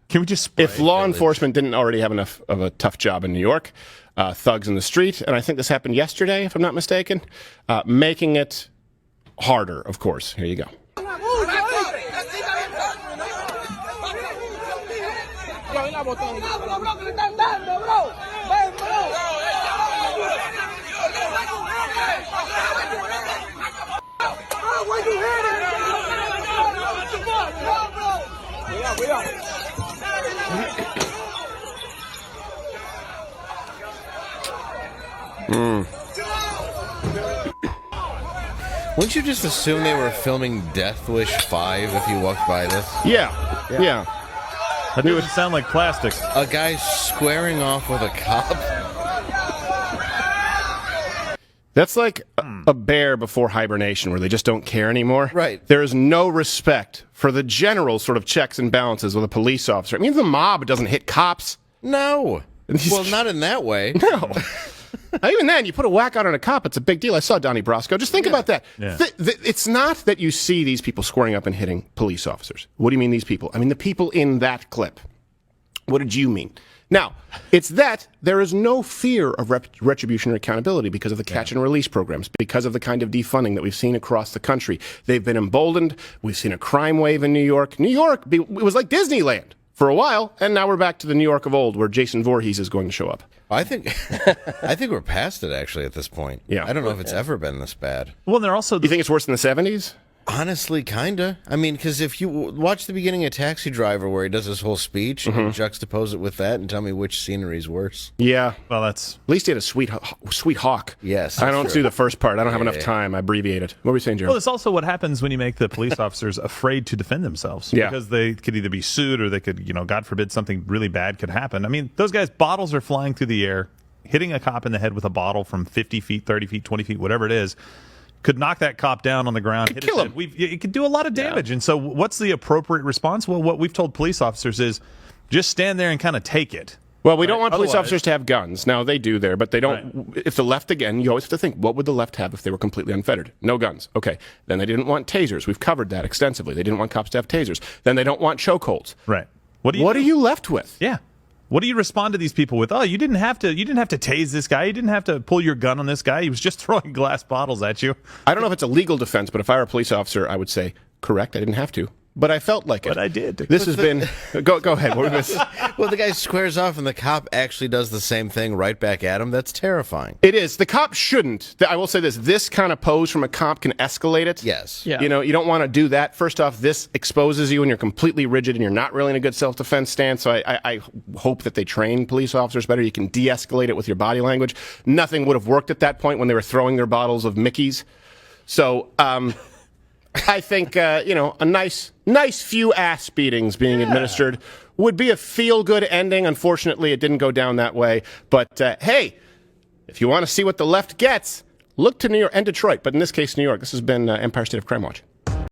Can we just spray? If law enforcement didn't already have enough of a tough job in New York, thugs in the street, and I think this happened yesterday, if I'm not mistaken, making it harder, of course. Here you go. Wouldn't you just assume they were filming Death Wish 5 if you walked by this? Yeah. That doesn't sound like plastic. A guy squaring off with a cop? That's like a bear before hibernation where they just don't care anymore. Right. There is no respect for the general sort of checks and balances with a police officer. I mean, the mob doesn't hit cops. No. Well, not in that way. No. Even then, you put a whack out on a cop, it's a big deal. I saw Donnie Brasco. Just think about that. Yeah. It's not that you see these people squaring up and hitting police officers. What do you mean these people? I mean the people in that clip. What did you mean? Now, it's that there is no fear of retribution or accountability because of the catch and release programs, because of the kind of defunding that we've seen across the country. They've been emboldened. We've seen a crime wave in New York. New York, it was like Disneyland for a while, and now we're back to the New York of old where Jason Voorhees is going to show up. I think we're past it, actually, at this point. Yeah. I don't know if it's ever been this bad. Well, they're also... You think it's worse than the 70s? Honestly, kinda. I mean, because if you watch the beginning of Taxi Driver where he does his whole speech and juxtapose it with that and tell me which scenery's worse. Yeah. Well, that's... At least he had a sweet hawk. Yes, I don't that's do true. the first part. I don't have enough time. I abbreviate it. What were you saying, Jeremy? Well, it's also what happens when you make the police officers afraid to defend themselves. Yeah. Because they could either be sued or they could, God forbid, something really bad could happen. I mean, those guys, bottles are flying through the air. Hitting a cop in the head with a bottle from 50 feet, 30 feet, 20 feet, whatever it is, could knock that cop down on the ground. Hit kill his him. head. It could do a lot of damage. And so what's the appropriate response? Well, what we've told police officers is just stand there and kind of take it. Well, we don't want police Otherwise- officers to have guns. Now, they do there, but they don't. If the left, again, you always have to think, what would the left have if they were completely unfettered? No guns. Okay. Then they didn't want tasers. We've covered that extensively. They didn't want cops to have tasers. Then they don't want chokeholds. Right. What What are you left with? Yeah. What do you respond to these people with? Oh, you didn't have to tase this guy. You didn't have to pull your gun on this guy. He was just throwing glass bottles at you. I don't know if it's a legal defense, but if I were a police officer, I would say, correct, I didn't have to. But I felt like it. But I did. This has been... Go ahead. What was this? Well, the guy squares off and the cop actually does the same thing right back at him. That's terrifying. It is. The cop shouldn't. I will say this kind of pose from a cop can escalate it. Yes. Yeah. You don't want to do that. First off, this exposes you and you're completely rigid and you're not really in a good self-defense stance. So I hope that they train police officers better. You can de-escalate it with your body language. Nothing would have worked at that point when they were throwing their bottles of Mickey's. So, I think, a nice few ass beatings being administered would be a feel-good ending. Unfortunately, it didn't go down that way. But, hey, if you want to see what the left gets, look to New York and Detroit. But in this case, New York. This has been Empire State of Crime Watch.